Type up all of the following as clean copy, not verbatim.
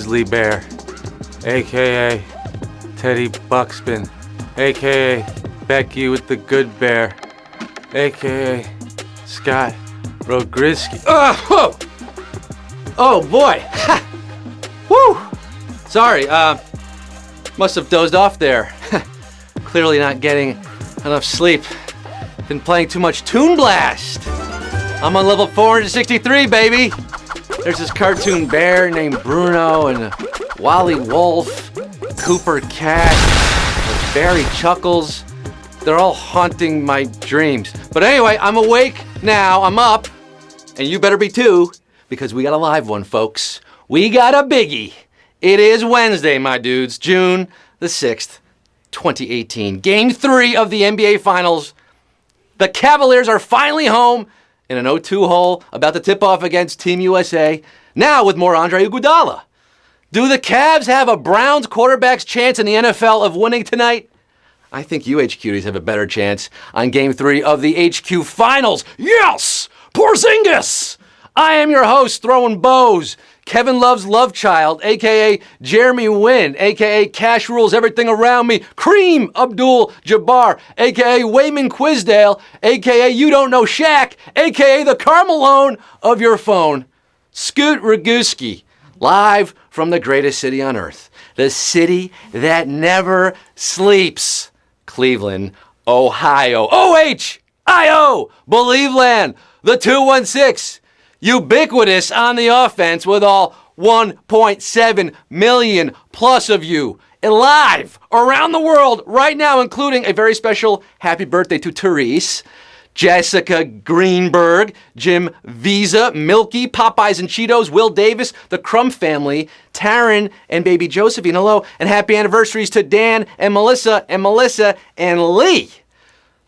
Grizzly Bear, a.k.a. Teddy Buxton, a.k.a. Becky with the Good Bear, a.k.a. Scott Rogrisky. Whoa! Oh boy! Woo! Sorry, must have dozed off there. Clearly not getting enough sleep. Been playing too much Toon Blast. I'm on level 463, baby. There's this cartoon bear named Bruno and Wally Wolf, Cooper Cat, and Barry Chuckles. They're all haunting my dreams. But anyway, I'm awake now. I'm up. And you better be too, because we got a live one, folks. We got a biggie. It is Wednesday, my dudes, June the 6th, 2018. Game 3 of the NBA Finals. The Cavaliers are finally home in an 0-2 hole, about to tip off against Team USA, now with more Andre Iguodala. Do the Cavs have a Browns quarterback's chance in the NFL of winning tonight? I think you HQs have a better chance on Game 3 of the HQ Finals. Yes! Porzingis! I am your host, throwing bows, Kevin Love's love child, a.k.a. Jeremy Wynn, a.k.a. Cash Rules Everything Around Me, Kareem Abdul-Jabbar, a.k.a. Wayman Quisdale, a.k.a. You Don't Know Shaq, a.k.a. the Carmelone of your phone, Scoot Ragusky, live from the greatest city on earth, the city that never sleeps, Cleveland, Ohio. O-H-I-O, Believeland, the 216. Ubiquitous on the offense with all 1.7 million plus of you live around the world right now, including a very special happy birthday to Therese, Jessica Greenberg, Jim Visa, Milky, Popeyes and Cheetos, Will Davis, the Crumb family, Taryn and baby Josephine, hello, and happy anniversaries to Dan and Melissa and Lee.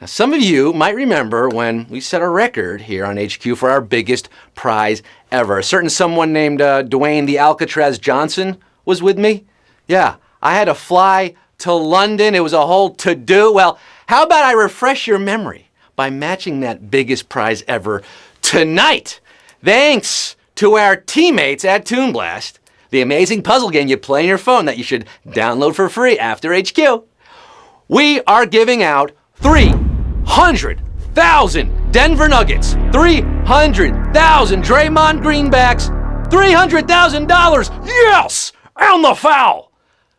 Now, some of you might remember when we set a record here on HQ for our biggest prize ever. A certain someone named Dwayne the Alcatraz Johnson was with me. Yeah, I had to fly to London. It was a whole to-do. Well, how about I refresh your memory by matching that biggest prize ever tonight? Thanks to our teammates at Toon Blast, the amazing puzzle game you play on your phone that you should download for free after HQ. We are giving out 300,000 Denver Nuggets, 300,000 Draymond Greenbacks, $300,000, yes, and the foul.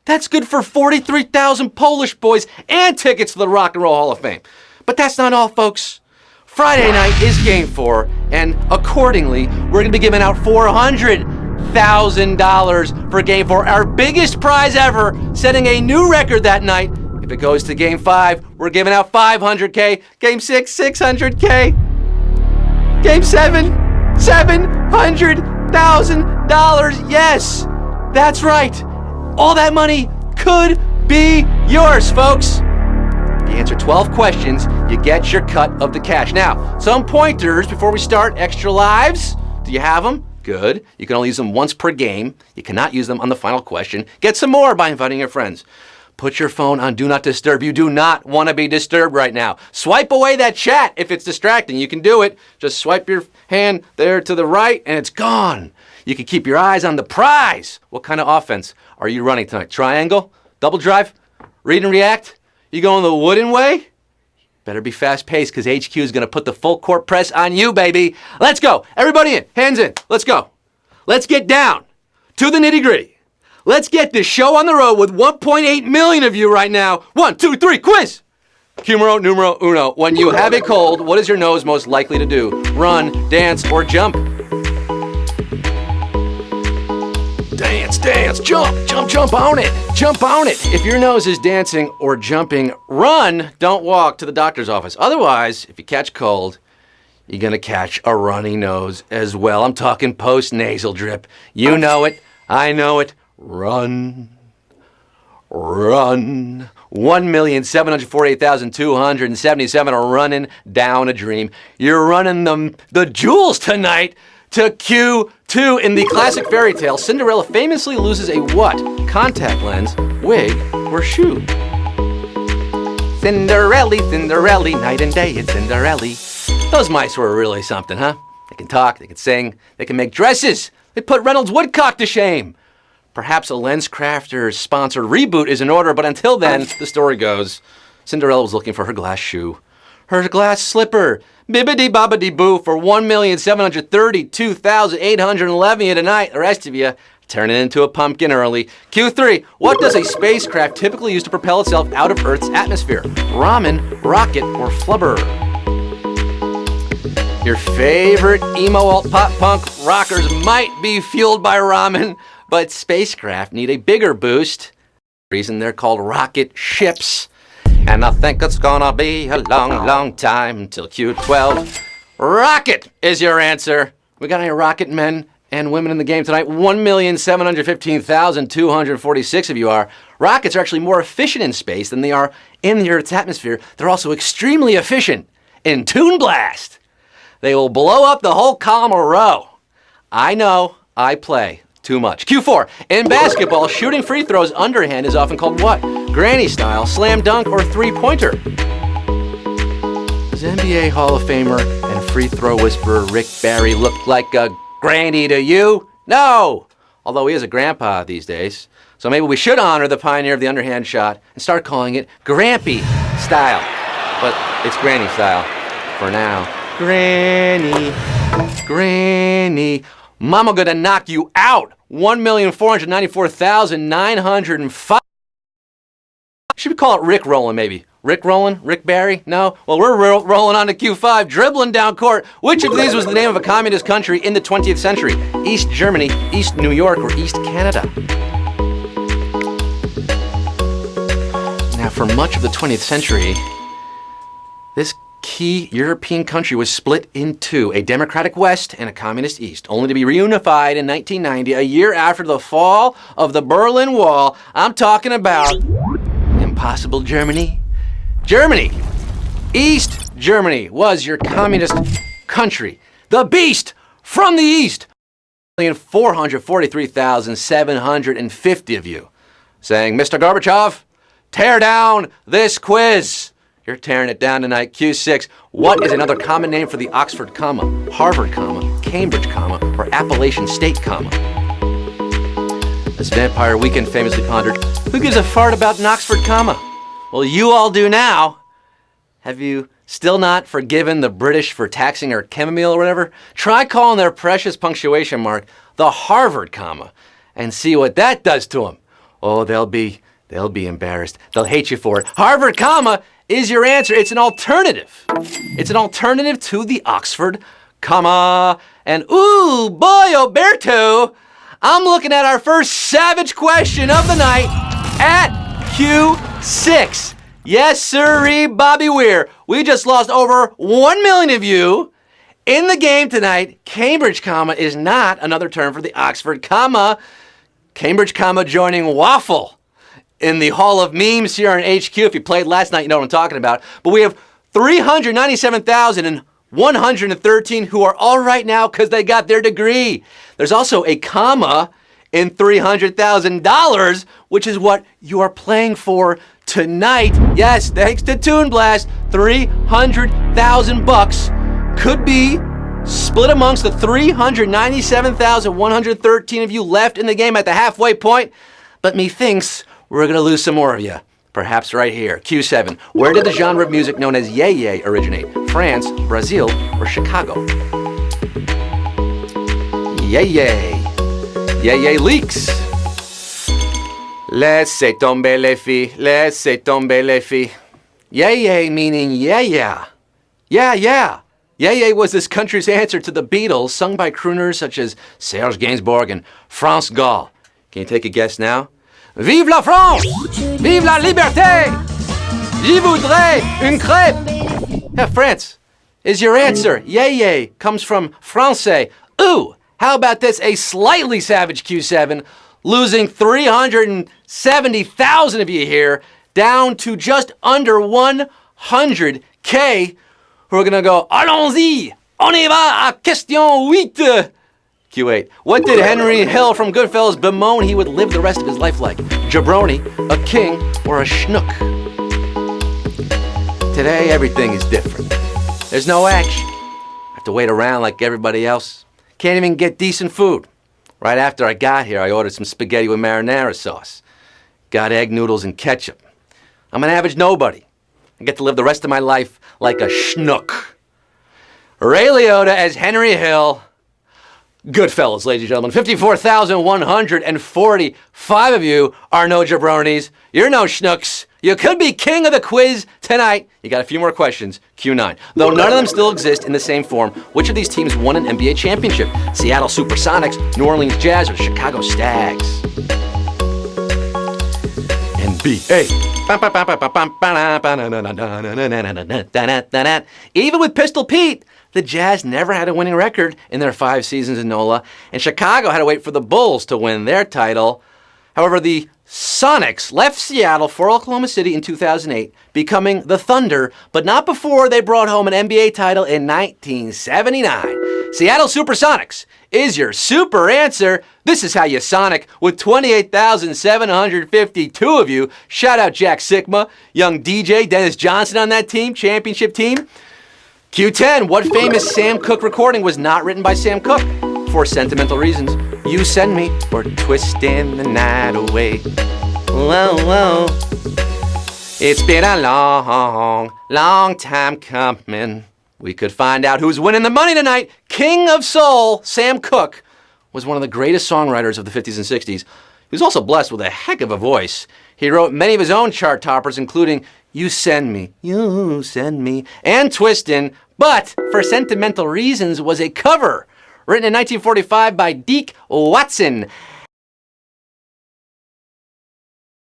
That's good for 43,000 Polish boys and tickets to the Rock and Roll Hall of Fame. But that's not all, folks. Friday night is Game 4, and accordingly, we're going to be giving out $400,000 for Game 4, our biggest prize ever, setting a new record that night. If it goes to Game 5, we're giving out $500K. Game 6, $600K. Game 7, $700,000. Yes, that's right. All that money could be yours, folks. If you answer 12 questions, you get your cut of the cash. Now, some pointers before we start. Extra lives. Do you have them? Good. You can only use them once per game. You cannot use them on the final question. Get some more by inviting your friends. Put your phone on Do Not Disturb. You do not want to be disturbed right now. Swipe away that chat if it's distracting. You can do it. Just swipe your hand there to the right and it's gone. You can keep your eyes on the prize. What kind of offense are you running tonight? Triangle? Double drive? Read and react? You going the wooden way? Better be fast-paced because HQ is going to put the full court press on you, baby. Let's go. Everybody in. Hands in. Let's go. Let's get down to the nitty-gritty. Let's get this show on the road with 1.8 million of you right now. 1, 2, 3, quiz! Numero uno. When you have a cold, what is your nose most likely to do? Run, dance, or jump? Dance, jump on it. Jump on it. If your nose is dancing or jumping, run, don't walk to the doctor's office. Otherwise, if you catch cold, you're going to catch a runny nose as well. I'm talking post-nasal drip. You know it. I know it. Run. 1,748,277 are running down a dream. You're running the jewels tonight to Q2. In the classic fairy tale, Cinderella famously loses a what? Contact lens, wig, or shoe? Cinderella, night and day, it's Cinderella. Those mice were really something, huh? They can talk, they can sing, they can make dresses. They put Reynolds Woodcock to shame. Perhaps a LensCrafters sponsored reboot is in order, but until then, the story goes, Cinderella was looking for her glass shoe. Her glass slipper. Bibbidi-bobbidi-boo for $1,732,811 you tonight. The rest of you, turn it into a pumpkin early. Q3, what does a spacecraft typically use to propel itself out of Earth's atmosphere? Ramen, rocket, or flubber? Your favorite emo alt pop punk rockers might be fueled by ramen, but spacecraft need a bigger boost. Reason they're called rocket ships. And I think it's gonna be a long, long time till Q12. Rocket is your answer. We got any rocket men and women in the game tonight? 1,715,246 of you are. Rockets are actually more efficient in space than they are in the Earth's atmosphere. They're also extremely efficient in Toon Blast. They will blow up the whole column or row. I know, I play too much. Q4, in basketball, shooting free throws underhand is often called what? Granny style, slam dunk, or three-pointer? Does NBA Hall of Famer and free throw whisperer Rick Barry look like a granny to you? No! Although he is a grandpa these days. So maybe we should honor the pioneer of the underhand shot and start calling it Grampy style. But it's granny style for now. Granny, granny. Mama gonna knock you out. 1,494,905. Should we call it Rick rolling, maybe? Rick rolling? Rick Barry? No? Well, we're rolling on to Q5, dribbling down court. Which of these was the name of a communist country in the 20th century? East Germany, East New York, or East Canada? Now, for much of the 20th century, this key European country was split in two, a democratic West and a communist East, only to be reunified in 1990, a year after the fall of the Berlin Wall. I'm talking about impossible Germany. Germany! East Germany was your communist country. The beast from the East. 443,750 of you saying, Mr. Gorbachev, tear down this quiz. You're tearing it down tonight. Q6. What is another common name for the Oxford comma, Harvard comma, Cambridge comma, or Appalachian State comma? As Vampire Weekend famously pondered, who gives a fart about an Oxford comma? Well, you all do now. Have you still not forgiven the British for taxing our chamomile or whatever? Try calling their precious punctuation mark the Harvard comma and see what that does to them. Oh, they'll be embarrassed. They'll hate you for it. Harvard comma is your answer. It's an alternative. It's an alternative to the Oxford comma. And ooh, boy, Alberto, I'm looking at our first savage question of the night at Q6. Yes, sirree, Bobby Weir. We just lost over 1 million of you in the game tonight. Cambridge comma is not another term for the Oxford comma. Cambridge comma joining waffle in the Hall of Memes here on HQ. If you played last night, you know what I'm talking about. But we have 397,113 who are all right now because they got their degree. There's also a comma in $300,000, which is what you are playing for tonight. Yes, thanks to Toon Blast, $300,000 could be split amongst the 397,113 of you left in the game at the halfway point. But methinks we're going to lose some more of you. Perhaps right here. Q7. Where did the genre of music known as yay originate? France, Brazil, or Chicago? Yay. Yay leaks. Laissez tomber les filles. Laissez tomber les filles. Yay meaning yeah. Yeah. Yay was this country's answer to the Beatles, sung by crooners such as Serge Gainsbourg and France Gall. Can you take a guess now? Vive la France! Vive la liberté! Je voudrais une crêpe! Yeah, France is your answer. Yay comes from Francais. Ooh, how about this? A slightly savage Q7, losing 370,000 of you here, down to just under 100K, who are gonna go, allons-y! On y va à question 8! Q8. What did Henry Hill from Goodfellas bemoan he would live the rest of his life like? Jabroni, a king, or a schnook? Today, everything is different. There's no action. I have to wait around like everybody else. Can't even get decent food. Right after I got here, I ordered some spaghetti with marinara sauce. Got egg noodles and ketchup. I'm an average nobody. I get to live the rest of my life like a schnook. Ray Liotta as Henry Hill. Goodfellas, ladies and gentlemen. 54,145 of you are no jabronis. You're no schnooks. You could be king of the quiz tonight. You got a few more questions. Q9. Though none of them still exist in the same form, which of these teams won an NBA championship? Seattle Supersonics, New Orleans Jazz, or the Chicago Stags? NBA. Even with Pistol Pete, the Jazz never had a winning record in their 5 seasons in NOLA, and Chicago had to wait for the Bulls to win their title. However, the Sonics left Seattle for Oklahoma City in 2008, becoming the Thunder, but not before they brought home an NBA title in 1979. Seattle Supersonics is your super answer. This is how you Sonic with 28,752 of you. Shout out Jack Sigma, young DJ, Dennis Johnson on that team, championship team. Q10, what famous Sam Cooke recording was not written by Sam Cooke? For sentimental reasons. You Send Me or Twisting the Night Away. Whoa, whoa. It's been a long, long time coming. We could find out who's winning the money tonight. King of Soul, Sam Cooke, was one of the greatest songwriters of the 50s and 60s. He was also blessed with a heck of a voice. He wrote many of his own chart toppers, including You Send Me, and Twistin', but for sentimental reasons was a cover written in 1945 by Deke Watson.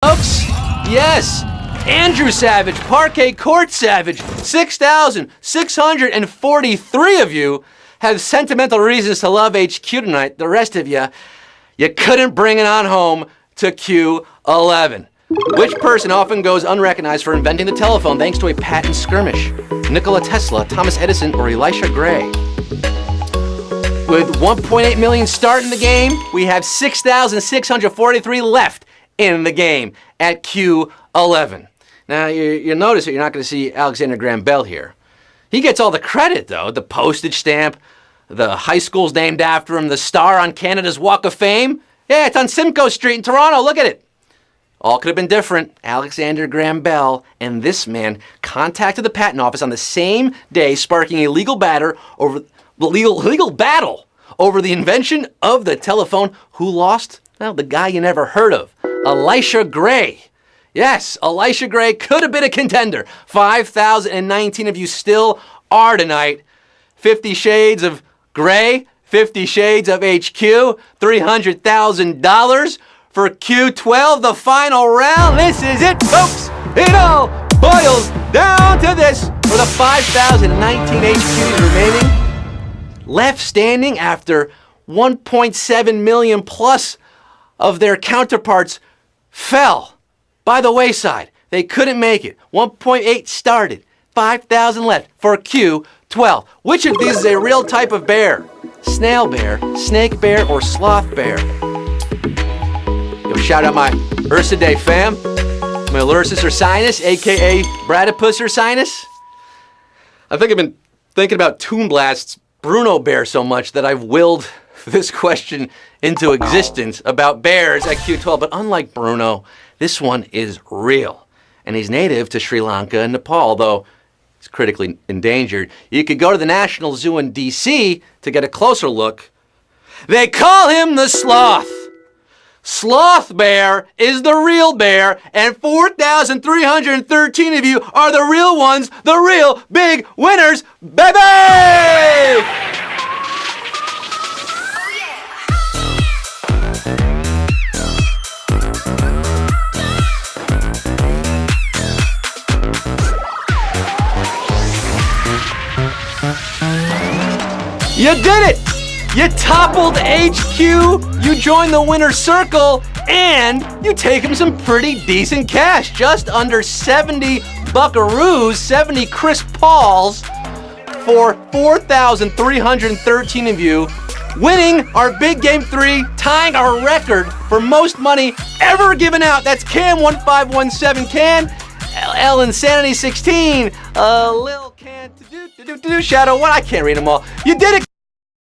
Folks, yes, Andrew Savage, Parquet Court Savage, 6,643 of you have sentimental reasons to love HQ tonight. The rest of you couldn't bring it on home to Q11. Which person often goes unrecognized for inventing the telephone thanks to a patent skirmish? Nikola Tesla, Thomas Edison, or Elisha Gray? With 1.8 million start in the game, we have 6,643 left in the game at Q11. Now, you'll notice that you're not going to see Alexander Graham Bell here. He gets all the credit, though. The postage stamp, the high school's named after him, the star on Canada's Walk of Fame. Yeah, it's on Simcoe Street in Toronto. Look at it. All could have been different. Alexander Graham Bell and this man contacted the patent office on the same day, sparking a legal battle over the invention of the telephone. Who lost? Well, the guy you never heard of, Elisha Gray. Yes, Elisha Gray could have been a contender. 5,019 of you still are tonight. 50 Shades of Gray, 50 Shades of HQ, $300,000 for Q12, the final round. This is it, folks. It all boils down to this. For the 5,019 HQs remaining, left standing after 1.7 million plus of their counterparts fell by the wayside. They couldn't make it. 1.8 started, 5,000 left for Q12. Which of these is a real type of bear? Snail bear, snake bear, or sloth bear? Yo, shout out my Ursidae fam, my Lursus ursinus, aka Bradipus ursinus. I think I've been thinking about Toon Blast's Bruno Bear so much that I've willed this question into existence about bears at Q12. But unlike Bruno, this one is real. And he's native to Sri Lanka and Nepal, though he's critically endangered. You could go to the National Zoo in DC to get a closer look. They call him the sloth. Sloth bear is the real bear, and 4,313 of you are the real ones, the real big winners, baby! You did it! You toppled HQ, you joined the winner's circle, and you take him some pretty decent cash. Just under 70 buckaroos, 70 Chris Pauls for 4,313 of you, winning our Big Game 3, tying our record for most money ever given out. That's Cam1517 Can, L Insanity 16, Lil Can, Shadow 1, I can't read them all. You did it,